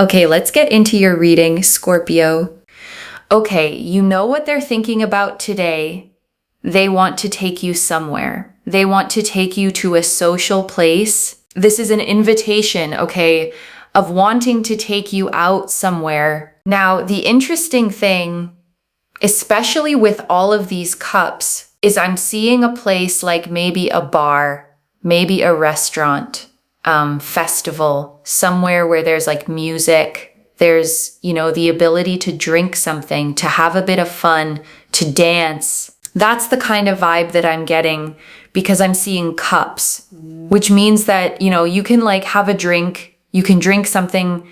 Okay, let's get into your reading, Scorpio. Okay, you know what they're thinking about today. They want to take you somewhere. They want to take you to a social place. This is an invitation, okay, of wanting to take you out somewhere. Now, the interesting thing, especially with all of these cups, is I'm seeing a place like maybe a bar, maybe a restaurant, festival, somewhere where there's like music. There's, the ability to drink something, to have a bit of fun, to dance. That's the kind of vibe that I'm getting because I'm seeing cups, which means that, you can like have a drink, you can drink something.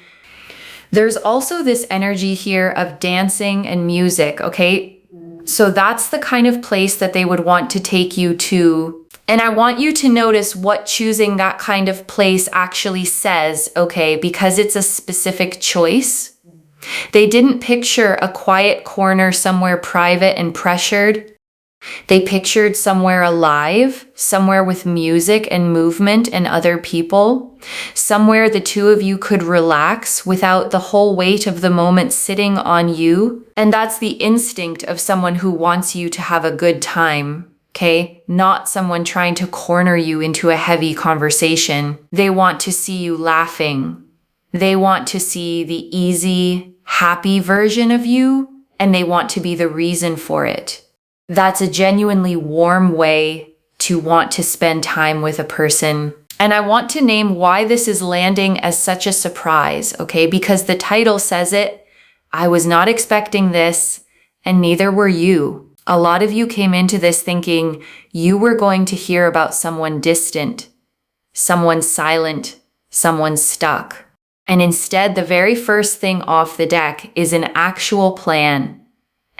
There's also this energy here of dancing and music, okay? So that's the kind of place that they would want to take you to. And I want you to notice what choosing that kind of place actually says, okay? Because it's a specific choice. They didn't picture a quiet corner somewhere private and pressured. They pictured somewhere alive, somewhere with music and movement and other people, somewhere the two of you could relax without the whole weight of the moment sitting on you. And that's the instinct of someone who wants you to have a good time, okay? Not someone trying to corner you into a heavy conversation. They want to see you laughing. They want to see the easy, happy version of you, and they want to be the reason for it. That's a genuinely warm way to want to spend time with a person. And I want to name why this is landing as such a surprise, okay? Because the title says it. I was not expecting this, and neither were you. A lot of you came into this thinking you were going to hear about someone distant, someone silent, someone stuck. And instead, the very first thing off the deck is an actual plan,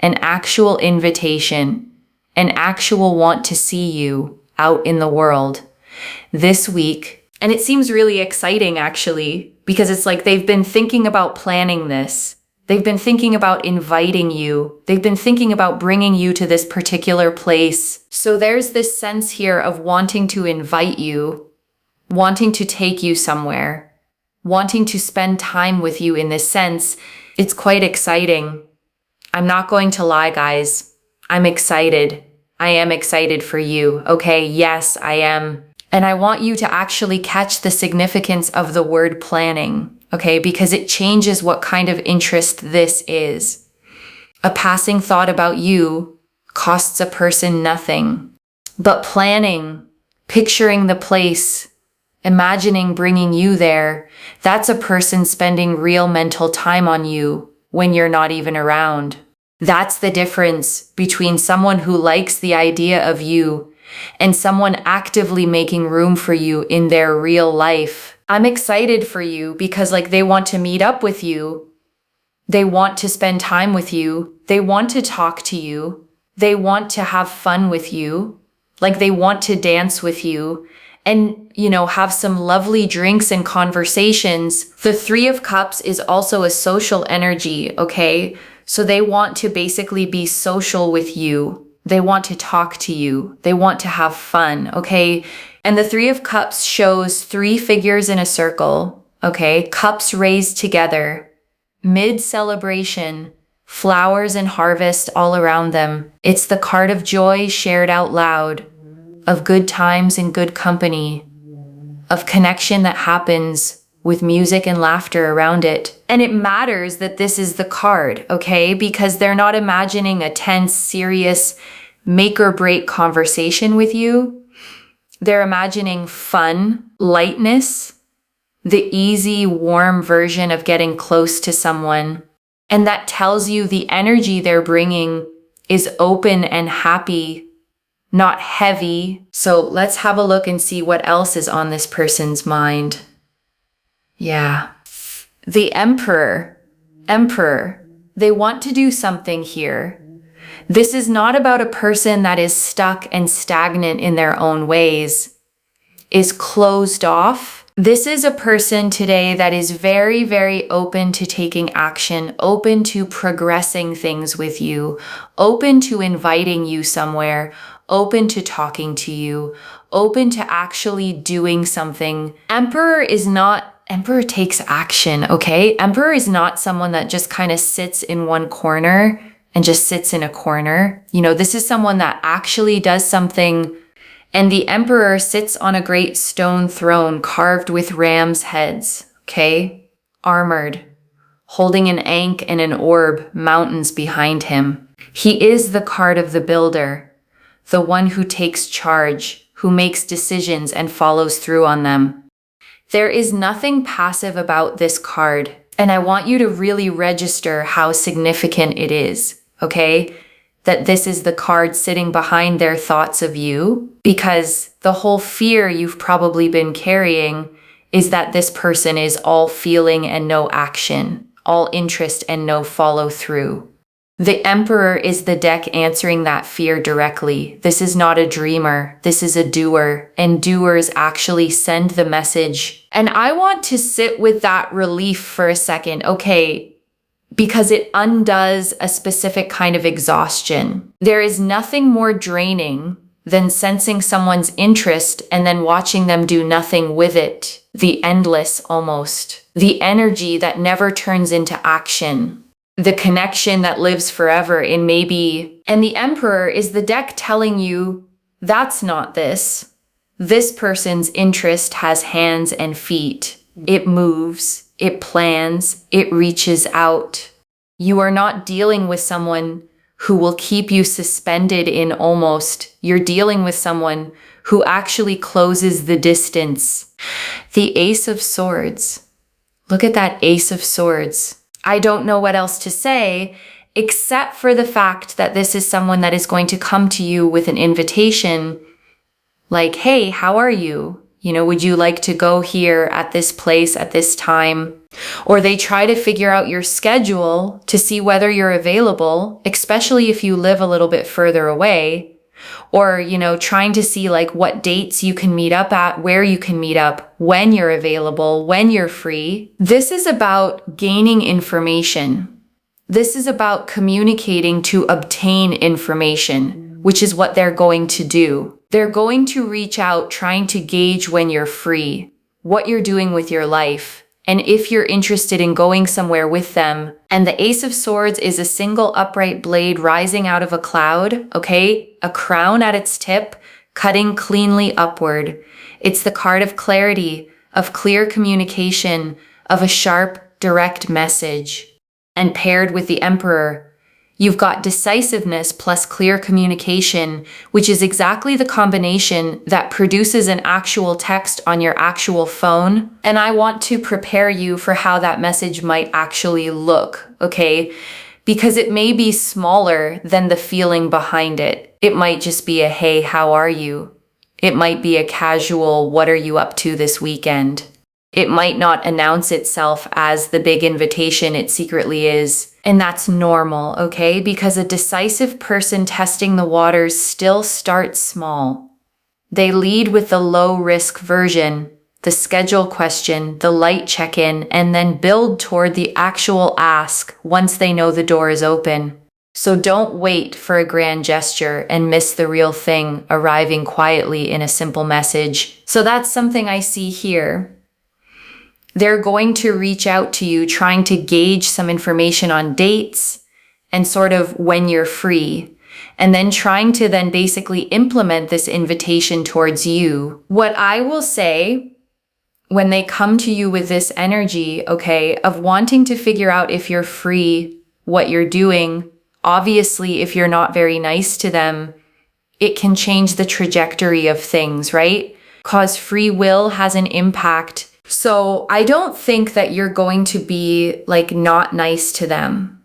an actual invitation, an actual want to see you out in the world this week. And it seems really exciting, actually, because it's like they've been thinking about planning this. They've been thinking about inviting you. They've been thinking about bringing you to this particular place. So there's this sense here of wanting to invite you, wanting to take you somewhere, wanting to spend time with you in this sense. It's quite exciting. I'm not going to lie, guys. I'm excited. I am excited for you. Okay, yes, I am. And I want you to actually catch the significance of the word planning, okay? Because it changes what kind of interest this is. A passing thought about you costs a person nothing. But planning, picturing the place, imagining bringing you there, that's a person spending real mental time on you when you're not even around. That's the difference between someone who likes the idea of you and someone actively making room for you in their real life. I'm excited for you because they want to meet up with you. They want to spend time with you. They want to talk to you. They want to have fun with you. They want to dance with you. And, have some lovely drinks and conversations. The Three of Cups is also a social energy, okay? So they want to basically be social with you. They want to talk to you. They want to have fun, okay? And the Three of Cups shows three figures in a circle, okay? Cups raised together, mid-celebration, flowers and harvest all around them. It's the card of joy shared out loud, of good times and good company, of connection that happens with music and laughter around it. And it matters that this is the card, okay? Because they're not imagining a tense, serious, make or break conversation with you. They're imagining fun, lightness, the easy, warm version of getting close to someone. And that tells you the energy they're bringing is open and happy, not heavy. So let's have a look and see what else is on this person's mind. Yeah. The Emperor. They want to do something here. This is not about a person that is stuck and stagnant in their own ways, is closed off. This is a person today that is very, very open to taking action, open to progressing things with you, open to inviting you somewhere, open to talking to you, open to actually doing something. Emperor is not Emperor takes action, okay? Emperor is not someone that just kind of sits in one corner and just sits in a corner. You know, this is someone that actually does something. And the Emperor sits on a great stone throne carved with ram's heads, okay? Armored, holding an ankh and an orb, mountains behind him. He is the card of the builder, the one who takes charge, who makes decisions and follows through on them. There is nothing passive about this card, and I want you to really register how significant it is, okay? That this is the card sitting behind their thoughts of you, because the whole fear you've probably been carrying is that this person is all feeling and no action, all interest and no follow through. The Emperor is the deck answering that fear directly. This is not a dreamer. This is a doer, and doers actually send the message. And I want to sit with that relief for a second, okay? Because it undoes a specific kind of exhaustion. There is nothing more draining than sensing someone's interest and then watching them do nothing with it. The endless almost. The energy that never turns into action. The connection that lives forever in maybe. And the Emperor is the deck telling you, that's not this. This person's interest has hands and feet. It moves, it plans, it reaches out. You are not dealing with someone who will keep you suspended in almost. You're dealing with someone who actually closes the distance. The Ace of Swords. Look at that Ace of Swords. I don't know what else to say, except for the fact that this is someone that is going to come to you with an invitation like, hey, how are you? You know, would you like to go here at this place at this time? Or they try to figure out your schedule to see whether you're available, especially if you live a little bit further away. Or, you know, trying to see like what dates you can meet up at, where you can meet up, when you're available, when you're free. This is about gaining information. This is about communicating to obtain information, which is what they're going to do. They're going to reach out trying to gauge when you're free, what you're doing with your life, and if you're interested in going somewhere with them. And the Ace of Swords is a single upright blade rising out of a cloud, okay? A crown at its tip, cutting cleanly upward. It's the card of clarity, of clear communication, of a sharp, direct message. And paired with the Emperor, you've got decisiveness plus clear communication, which is exactly the combination that produces an actual text on your actual phone. And I want to prepare you for how that message might actually look, okay? Because it may be smaller than the feeling behind it. It might just be a, hey, how are you? It might be a casual, what are you up to this weekend? It might not announce itself as the big invitation it secretly is. And that's normal, okay? Because a decisive person testing the waters still starts small. They lead with the low-risk version, the schedule question, the light check-in, and then build toward the actual ask once they know the door is open. So don't wait for a grand gesture and miss the real thing arriving quietly in a simple message. So that's something I see here. They're going to reach out to you trying to gauge some information on dates and sort of when you're free, and then trying to then basically implement this invitation towards you. What I will say when they come to you with this energy, okay, of wanting to figure out if you're free, what you're doing, obviously if you're not very nice to them, it can change the trajectory of things, right? Cause free will has an impact. So I don't think that you're going to be like not nice to them.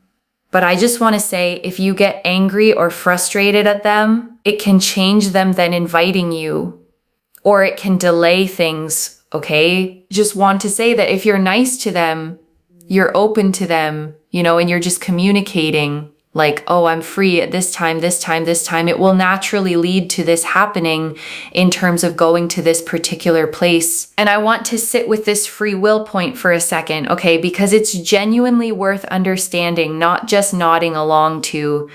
But I just want to say, if you get angry or frustrated at them, it can change them then inviting you, or it can delay things, okay? Just want to say that if you're nice to them, you're open to them, you know, and you're just communicating like, oh, I'm free at this time, this time, this time. It will naturally lead to this happening in terms of going to this particular place. And I want to sit with this free will point for a second, okay? Because it's genuinely worth understanding, not just nodding along to.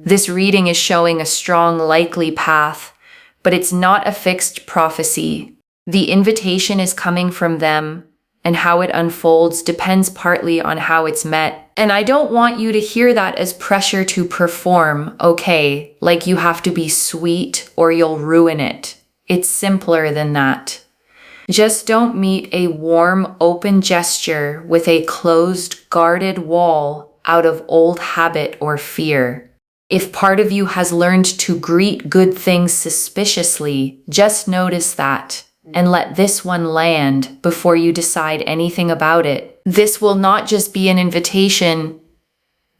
This reading is showing a strong, likely path, but it's not a fixed prophecy. The invitation is coming from them, and how it unfolds depends partly on how it's met. And I don't want you to hear that as pressure to perform, okay, like you have to be sweet or you'll ruin it. It's simpler than that. Just don't meet a warm, open gesture with a closed, guarded wall out of old habit or fear. If part of you has learned to greet good things suspiciously, just notice that and let this one land before you decide anything about it. This will not just be an invitation.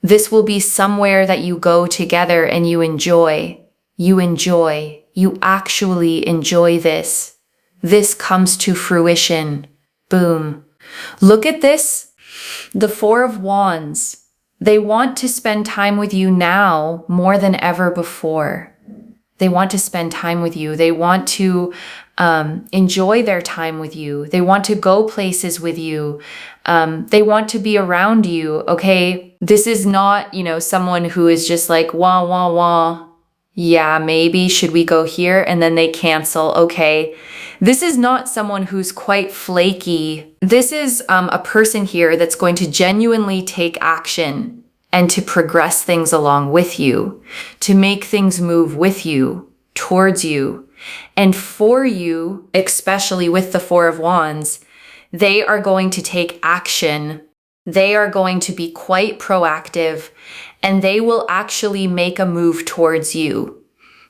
This will be somewhere that you go together and you enjoy. You actually enjoy this. This comes to fruition. Boom. Look at this. The Four of Wands. They want to spend time with you now more than ever before. They want to spend time with you. They want to enjoy their time with you. They want to go places with you. They want to be around you, okay? This is not, someone who is just like, wah, wah, wah. Yeah, maybe, should we go here? And then they cancel, okay. This is not someone who's quite flaky. This is a person here that's going to genuinely take action and to progress things along with you, to make things move with you, towards you. And for you, especially with the Four of Wands, they are going to take action. They are going to be quite proactive, and they will actually make a move towards you.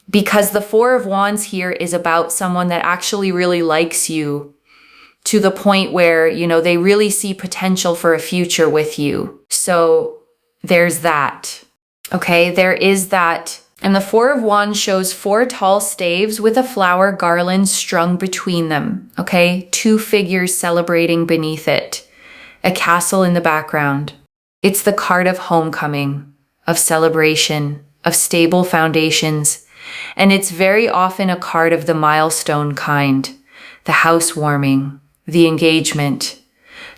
Because the Four of Wands here is about someone that actually really likes you to the point where, they really see potential for a future with you. So there's that. Okay, there is that. And the Four of Wands shows 4 tall staves with a flower garland strung between them. Okay, 2 figures celebrating beneath it. A castle in the background. It's the card of homecoming, of celebration, of stable foundations. And it's very often a card of the milestone kind. The housewarming, the engagement,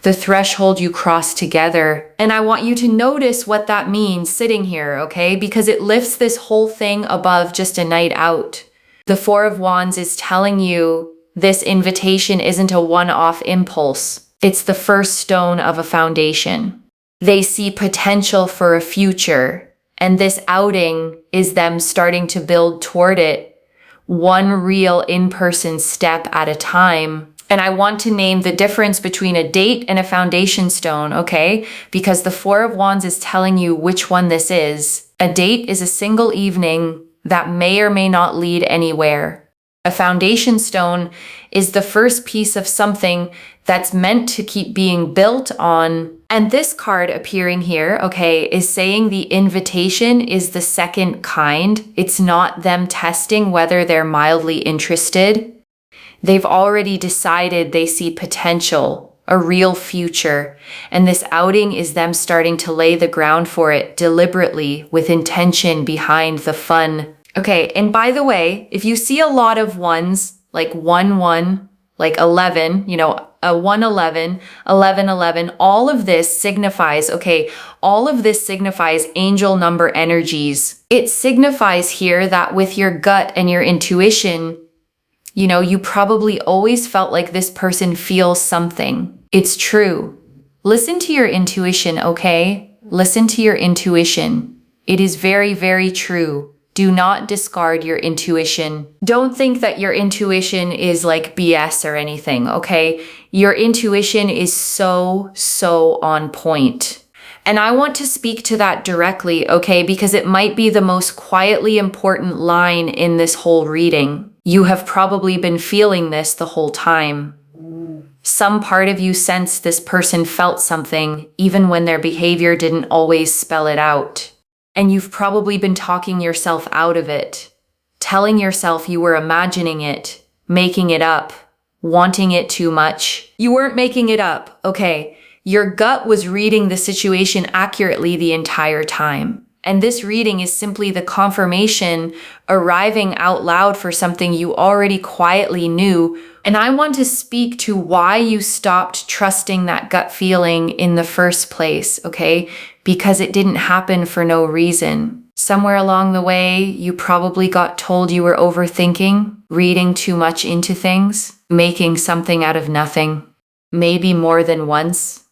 the threshold you cross together. And I want you to notice what that means sitting here, okay? Because it lifts this whole thing above just a night out. The Four of Wands is telling you this invitation isn't a one-off impulse. It's the first stone of a foundation. They see potential for a future, and this outing is them starting to build toward it, one real in-person step at a time. And I want to name the difference between a date and a foundation stone, okay? Because the Four of Wands is telling you which one this is. A date is a single evening that may or may not lead anywhere. A foundation stone is the first piece of something that's meant to keep being built on. And this card appearing here, okay, is saying the invitation is the second kind. It's not them testing whether they're mildly interested. They've already decided they see potential, a real future, and this outing is them starting to lay the ground for it deliberately with intention behind the fun. Okay, and by the way, if you see a lot of ones, like 1-1, like 11, a 1-11, 11-11, all of this signifies, all of this signifies angel number energies. It signifies here that with your gut and your intuition, you probably always felt like this person feels something. It's true. Listen to your intuition, okay? Listen to your intuition. It is very, very true. Do not discard your intuition. Don't think that your intuition is like BS or anything, okay? Your intuition is so on point. And I want to speak to that directly, okay? Because it might be the most quietly important line in this whole reading. You have probably been feeling this the whole time. Some part of you sensed this person felt something, even when their behavior didn't always spell it out. And you've probably been talking yourself out of it, telling yourself you were imagining it, making it up, wanting it too much. You weren't making it up, okay? Your gut was reading the situation accurately the entire time. And this reading is simply the confirmation arriving out loud for something you already quietly knew. And I want to speak to why you stopped trusting that gut feeling in the first place, okay? Because it didn't happen for no reason. Somewhere along the way, you probably got told you were overthinking, reading too much into things, making something out of nothing. maybe more than once,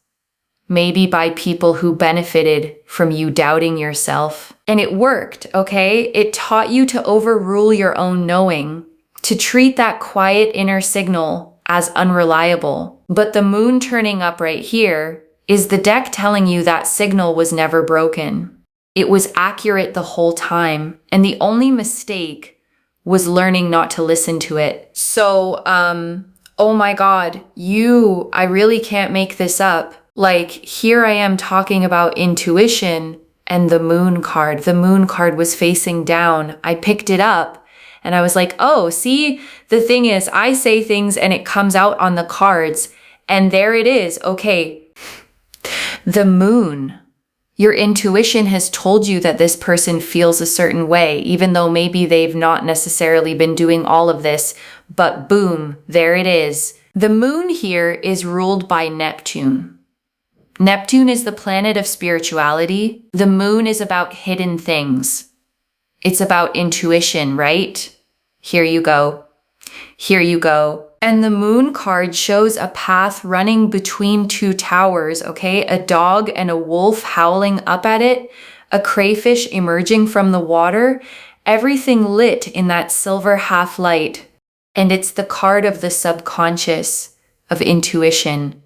maybe by people who benefited from you doubting yourself. And it worked, okay? It taught you to overrule your own knowing, to treat that quiet inner signal as unreliable. But the moon turning up right here is the deck telling you that signal was never broken. It was accurate the whole time, and the only mistake was learning not to listen to it. So, oh my God, I really can't make this up. Like, here I am talking about intuition and the moon card. The moon card was facing down. I picked it up and I was like, oh, see, the thing is, I say things and it comes out on the cards, and there it is. Okay, the moon. Your intuition has told you that this person feels a certain way, even though maybe they've not necessarily been doing all of this, but boom, there it is. The moon here is ruled by Neptune. Neptune is the planet of spirituality. The moon is about hidden things. It's about intuition, right? Here you go. Here you go. And the moon card shows a path running between two towers, okay? A dog and a wolf howling up at it, a crayfish emerging from the water, everything lit in that silver half light. And it's the card of the subconscious, of intuition,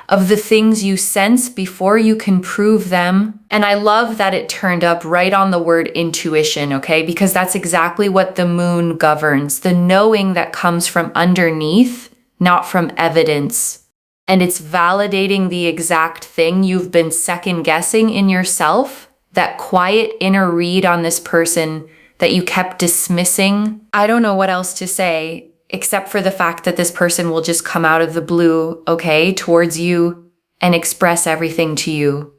of the things you sense before you can prove them. And I love that it turned up right on the word intuition, okay? Because that's exactly what the moon governs, the knowing that comes from underneath, not from evidence. And it's validating the exact thing you've been second guessing in yourself, that quiet inner read on this person that you kept dismissing. I don't know what else to say, except for the fact that this person will just come out of the blue, okay, towards you and express everything to you.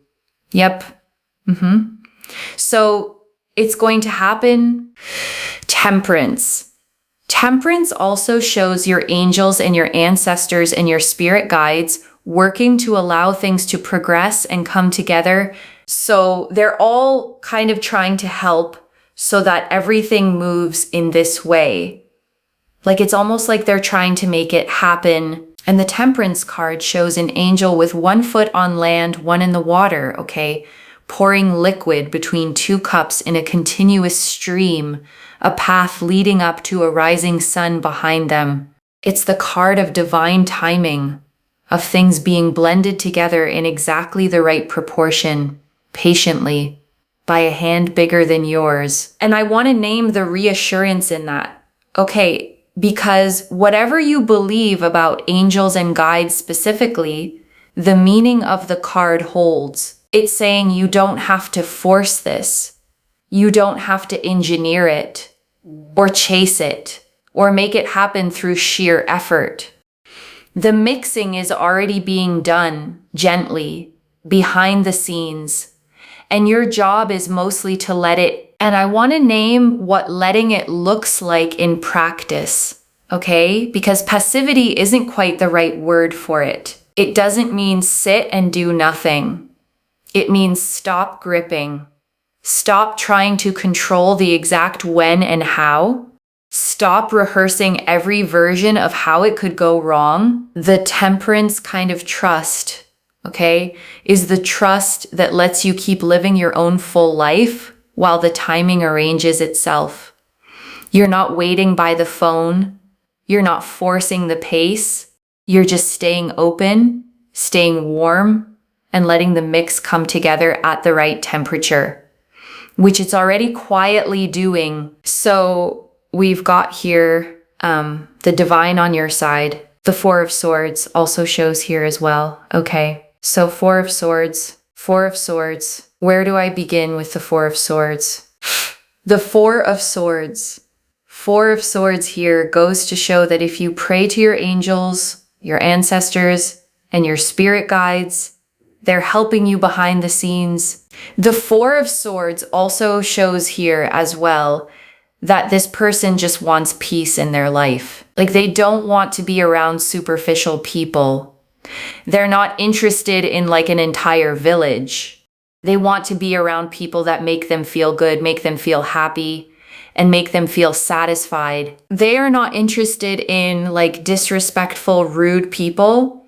Yep. So it's going to happen. Temperance. Temperance also shows your angels and your ancestors and your spirit guides working to allow things to progress and come together. So they're all kind of trying to help so that everything moves in this way. Like, it's almost like they're trying to make it happen. And the Temperance card shows an angel with one foot on land, one in the water, okay? Pouring liquid between two cups in a continuous stream, a path leading up to a rising sun behind them. It's the card of divine timing, of things being blended together in exactly the right proportion, patiently, by a hand bigger than yours. And I want to name the reassurance in that. Okay, because whatever you believe about angels and guides specifically, the meaning of the card holds. It's saying you don't have to force this. You don't have to engineer it, or chase it, or make it happen through sheer effort. The mixing is already being done gently, behind the scenes, and your job is mostly to let it. And I want to name what letting it looks like in practice, okay? Because passivity isn't quite the right word for it. It doesn't mean sit and do nothing. It means stop gripping. Stop trying to control the exact when and how. Stop rehearsing every version of how it could go wrong. The temperance kind of trust, okay, is the trust that lets you keep living your own full life while the timing arranges itself. You're not waiting by the phone. You're not forcing the pace. You're just staying open, staying warm, and letting the mix come together at the right temperature, which it's already quietly doing. So we've got here the divine on your side. The Four of Swords also shows here as well. Okay, so Four of Swords. Where do I begin with the Four of Swords? The Four of Swords. Four of Swords here goes to show that if you pray to your angels, your ancestors, and your spirit guides, they're helping you behind the scenes. The Four of Swords also shows here as well that this person just wants peace in their life. Like, they don't want to be around superficial people. They're not interested in like an entire village. They want to be around people that make them feel good, make them feel happy, and make them feel satisfied. They are not interested in like disrespectful, rude people.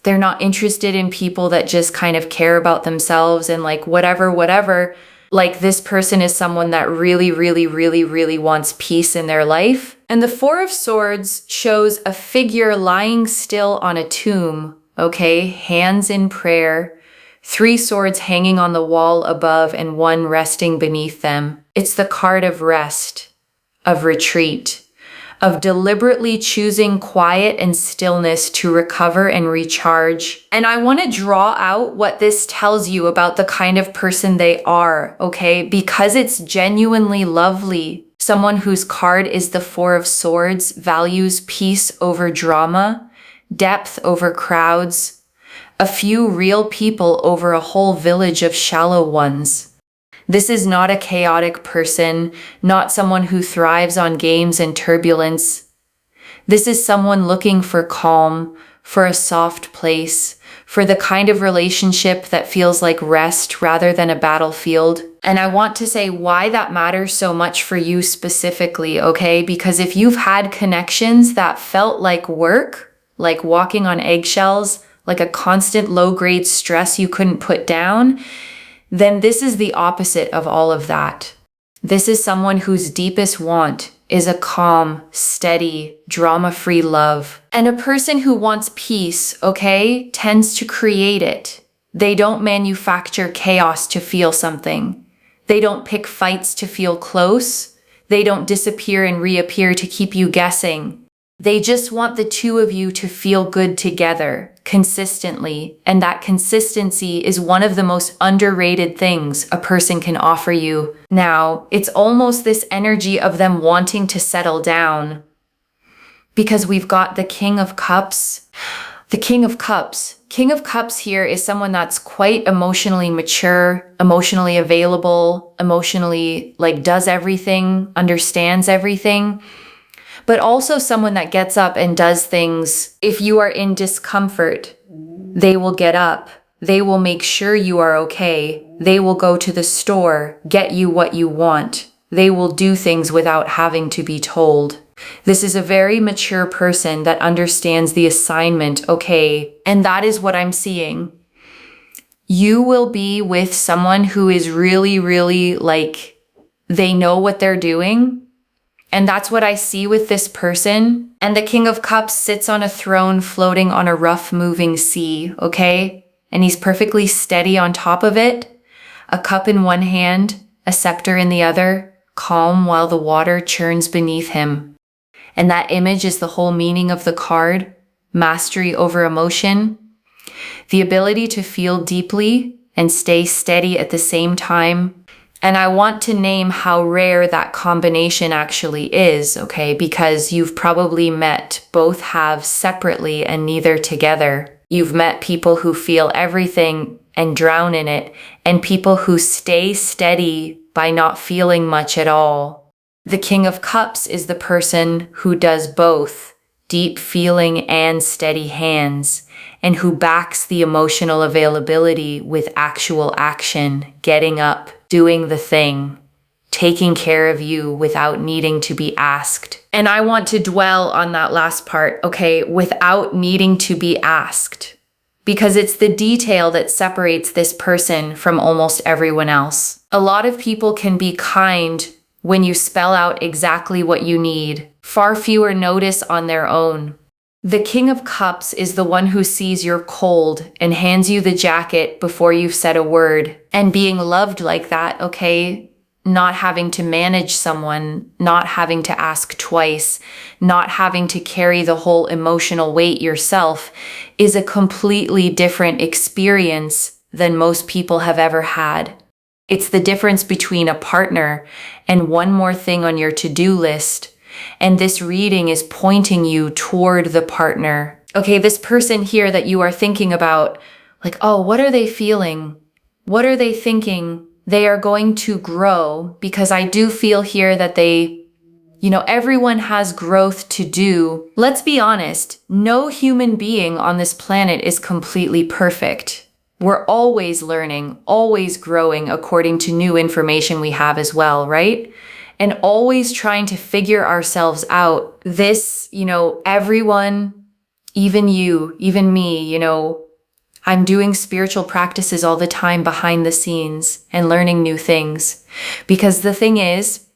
They're not interested in people that just kind of care about themselves and like whatever. Like this person is someone that really wants peace in their life. And the Four of Swords shows a figure lying still on a tomb, okay? Hands in prayer, 3 swords hanging on the wall above and 1 resting beneath them. It's the card of rest, of retreat, of deliberately choosing quiet and stillness to recover and recharge. And I want to draw out what this tells you about the kind of person they are, okay? Because it's genuinely lovely. Someone whose card is the Four of Swords values peace over drama, depth over crowds, a few real people over a whole village of shallow ones. This is not a chaotic person, not someone who thrives on games and turbulence. This is someone looking for calm, for a soft place, for the kind of relationship that feels like rest rather than a battlefield. And I want to say why that matters so much for you specifically, okay? Because if you've had connections that felt like work, like walking on eggshells, like a constant low-grade stress you couldn't put down, then this is the opposite of all of that. This is someone whose deepest want is a calm, steady, drama-free love. And a person who wants peace, okay, tends to create it. They don't manufacture chaos to feel something. They don't pick fights to feel close. They don't disappear and reappear to keep you guessing. They just want the two of you to feel good together, consistently, and that consistency is one of the most underrated things a person can offer you. Now, it's almost this energy of them wanting to settle down, because we've got the King of Cups. The King of Cups. King of Cups here is someone that's quite emotionally mature, emotionally available, emotionally does everything, understands everything, but also someone that gets up and does things. If you are in discomfort, they will get up. They will make sure you are okay. They will go to the store, get you what you want. They will do things without having to be told. This is a very mature person that understands the assignment, okay? And that is what I'm seeing. You will be with someone who is really they know what they're doing. And that's what I see with this person. And the King of Cups sits on a throne floating on a rough moving sea, okay? And he's perfectly steady on top of it. A cup in one hand, a scepter in the other, calm while the water churns beneath him. And that image is the whole meaning of the card, mastery over emotion, the ability to feel deeply and stay steady at the same time. And I want to name how rare that combination actually is, okay? Because you've probably met both halves separately and neither together. You've met people who feel everything and drown in it, and people who stay steady by not feeling much at all. The King of Cups is the person who does both, deep feeling and steady hands, and who backs the emotional availability with actual action, getting up, doing the thing, taking care of you without needing to be asked. And I want to dwell on that last part, okay, without needing to be asked, because it's the detail that separates this person from almost everyone else. A lot of people can be kind when you spell out exactly what you need. Far fewer notice on their own. The King of Cups is the one who sees you're cold and hands you the jacket before you've said a word. And being loved like that, okay? Not having to manage someone, not having to ask twice, not having to carry the whole emotional weight yourself is a completely different experience than most people have ever had. It's the difference between a partner and one more thing on your to-do list. And this reading is pointing you toward the partner. Okay, this person here that you are thinking about, oh, what are they feeling? What are they thinking? They are going to grow, because I do feel here that everyone has growth to do. Let's be honest, no human being on this planet is completely perfect. We're always learning, always growing according to new information we have as well, right? And always trying to figure ourselves out. This, everyone even you, even me, I'm doing spiritual practices all the time behind the scenes and learning new things. Because the thing is,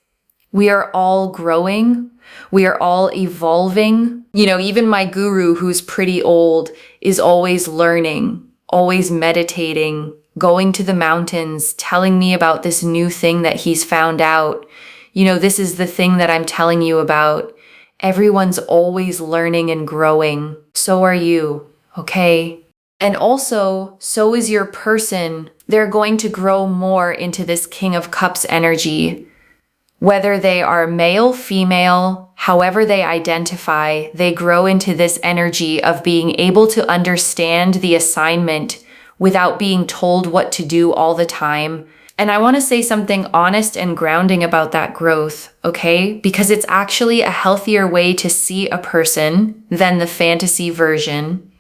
we are all growing. We are all evolving. Even my guru, who's pretty old, is always learning, always meditating, going to the mountains, telling me about this new thing that he's found out. This is the thing that I'm telling you about. Everyone's always learning and growing. So are you, okay? And also, so is your person. They're going to grow more into this King of Cups energy. Whether they are male, female, however they identify, they grow into this energy of being able to understand the assignment without being told what to do all the time. And I want to say something honest and grounding about that growth, okay? Because it's actually a healthier way to see a person than the fantasy version.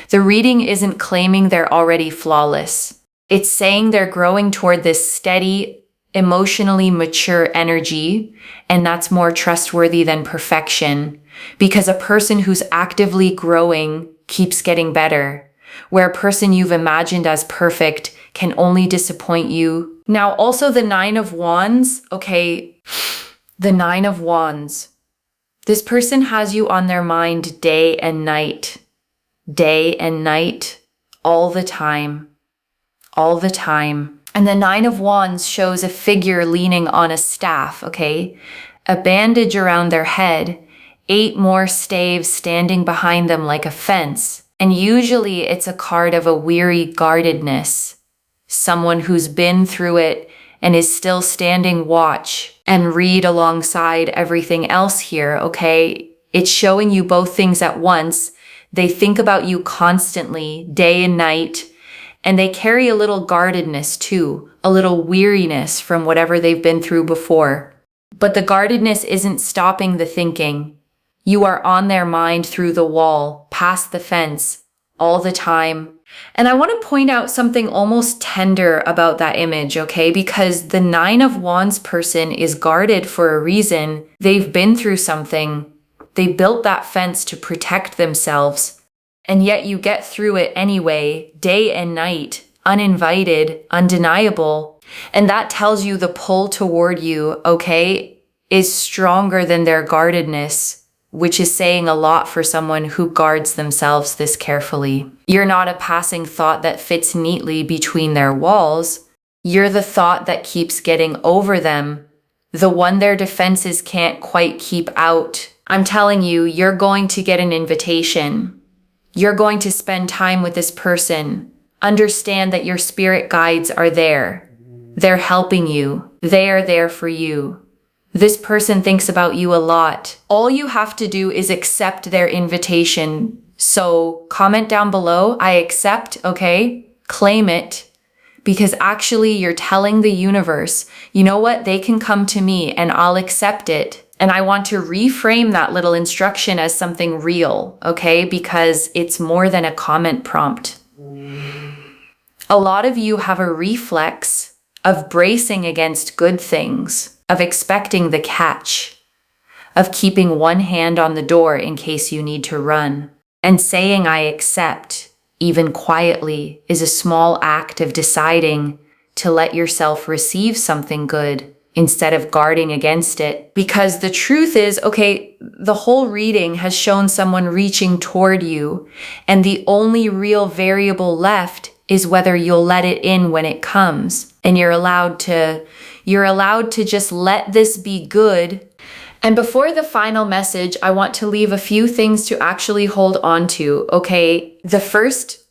The reading isn't claiming they're already flawless. It's saying they're growing toward this steady, emotionally mature energy, and that's more trustworthy than perfection, because a person who's actively growing keeps getting better, where a person you've imagined as perfect can only disappoint you. Now, also the Nine of Wands, okay, the Nine of Wands. This person has you on their mind day and night, all the time. And the Nine of Wands shows a figure leaning on a staff, okay? A bandage around their head, 8 more staves standing behind them like a fence. And usually it's a card of a weary guardedness, someone who's been through it and is still standing watch and read alongside everything else here, okay? It's showing you both things at once. They think about you constantly, day and night. And they carry a little guardedness too, a little weariness from whatever they've been through before. But the guardedness isn't stopping the thinking. You are on their mind through the wall, past the fence, all the time. And I want to point out something almost tender about that image, okay? Because the Nine of Wands person is guarded for a reason. They've been through something. They built that fence to protect themselves. And yet you get through it anyway, day and night, uninvited, undeniable. And that tells you the pull toward you, okay, is stronger than their guardedness, which is saying a lot for someone who guards themselves this carefully. You're not a passing thought that fits neatly between their walls. You're the thought that keeps getting over them, the one their defenses can't quite keep out. I'm telling you, you're going to get an invitation. You're going to spend time with this person. Understand that your spirit guides are there. They're helping you. They are there for you. This person thinks about you a lot. All you have to do is accept their invitation. So comment down below, I accept, okay? Claim it. Because actually you're telling the universe, you know what? They can come to me and I'll accept it. And I want to reframe that little instruction as something real, okay? Because it's more than a comment prompt. A lot of you have a reflex of bracing against good things, of expecting the catch, of keeping one hand on the door in case you need to run. And saying I accept, even quietly, is a small act of deciding to let yourself receive something good instead of guarding against it. Because the truth is, okay, the whole reading has shown someone reaching toward you, and the only real variable left is whether you'll let it in when it comes. And you're allowed to just let this be good. And before the final message, I want to leave a few things to actually hold on to, okay? The first,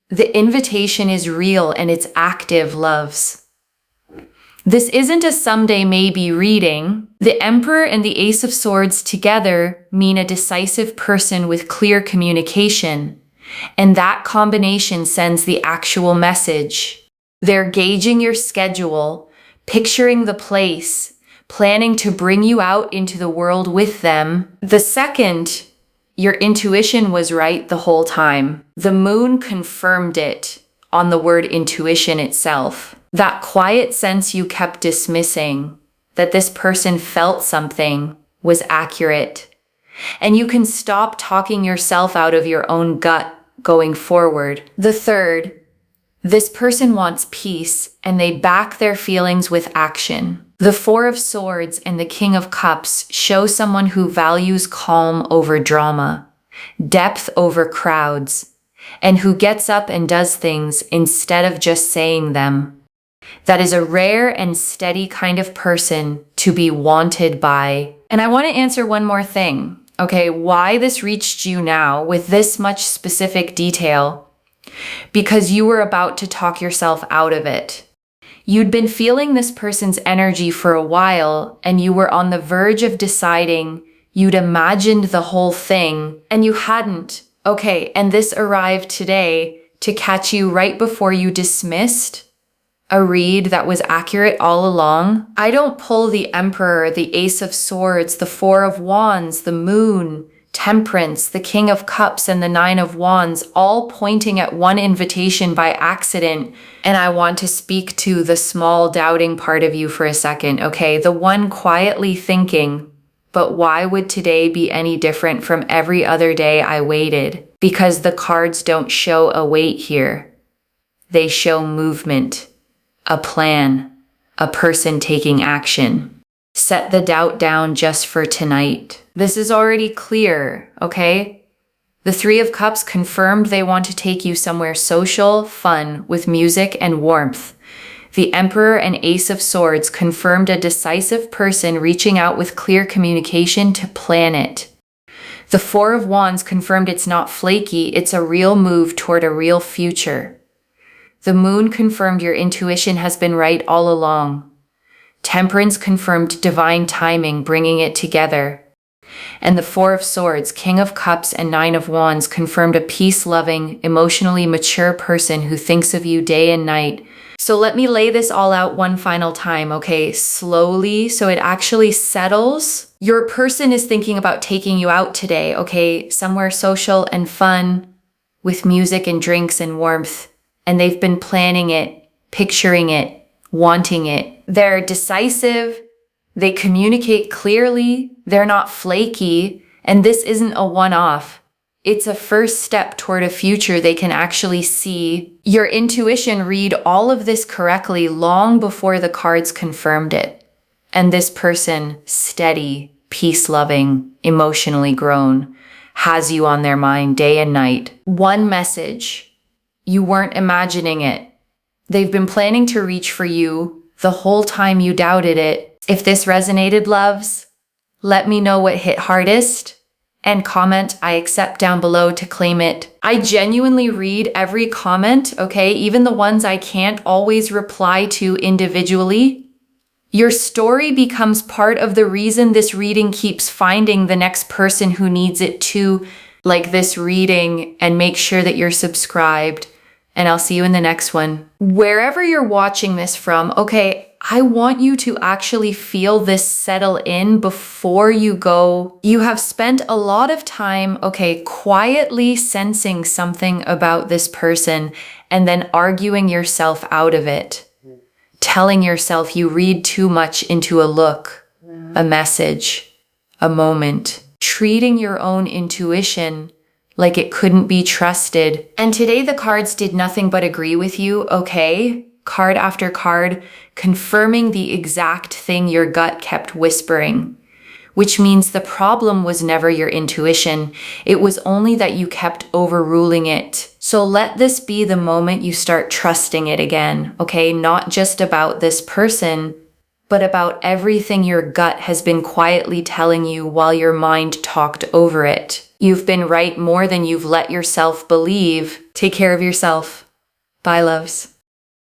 the invitation is real and it's active, loves. This isn't a someday maybe reading. The Emperor and the Ace of Swords together mean a decisive person with clear communication. And that combination sends the actual message. They're gauging your schedule, picturing the place, planning to bring you out into the world with them. The second, your intuition was right the whole time. The moon confirmed it on the word intuition itself. That quiet sense you kept dismissing, that this person felt something, was accurate. And you can stop talking yourself out of your own gut going forward. The third, this person wants peace and they back their feelings with action. The Four of Swords and the King of Cups show someone who values calm over drama, depth over crowds, and who gets up and does things instead of just saying them. That is a rare and steady kind of person to be wanted by. And I want to answer one more thing. Okay, why this reached you now with this much specific detail? Because you were about to talk yourself out of it. You'd been feeling this person's energy for a while, and you were on the verge of deciding you'd imagined the whole thing, and you hadn't. Okay, and this arrived today to catch you right before you dismissed a read that was accurate all along. I don't pull the Emperor, the Ace of Swords, the Four of Wands, the Moon, Temperance, the King of Cups, and the Nine of Wands, all pointing at one invitation by accident. And I want to speak to the small doubting part of you for a second, okay? The one quietly thinking, but why would today be any different from every other day I waited? Because the cards don't show a wait here. They show movement, a plan, a person taking action. Set the doubt down just for tonight. This is already clear, okay? The Three of Cups confirmed they want to take you somewhere social, fun, with music and warmth. The Emperor and Ace of Swords confirmed a decisive person reaching out with clear communication to plan it. The Four of Wands confirmed it's not flaky, it's a real move toward a real future. The Moon confirmed your intuition has been right all along. Temperance confirmed divine timing, bringing it together. And the Four of Swords, King of Cups, and Nine of Wands confirmed a peace-loving, emotionally mature person who thinks of you day and night. So let me lay this all out one final time, okay? Slowly, so it actually settles. Your person is thinking about taking you out today, okay? Somewhere social and fun, with music and drinks and warmth. And they've been planning it, picturing it, wanting it. They're decisive, they communicate clearly, they're not flaky, and this isn't a one-off. It's a first step toward a future they can actually see. Your intuition read all of this correctly long before the cards confirmed it. And this person, steady, peace-loving, emotionally grown, has you on their mind day and night. One message. You weren't imagining it. They've been planning to reach for you the whole time you doubted it. If this resonated, loves, let me know what hit hardest and comment I accept down below to claim it. I genuinely read every comment, okay? Even the ones I can't always reply to individually. Your story becomes part of the reason this reading keeps finding the next person who needs it too, like this reading, and make sure that you're subscribed. And I'll see you in the next one. Wherever you're watching this from, okay, I want you to actually feel this settle in before you go. You have spent a lot of time, okay, quietly sensing something about this person and then arguing yourself out of it. Telling yourself you read too much into a look, a message, a moment. Treating your own intuition like it couldn't be trusted. And today the cards did nothing but agree with you, okay? Card after card, confirming the exact thing your gut kept whispering. Which means the problem was never your intuition. It was only that you kept overruling it. So let this be the moment you start trusting it again, okay? Not just about this person, but about everything your gut has been quietly telling you while your mind talked over it. You've been right more than you've let yourself believe. Take care of yourself. Bye, loves.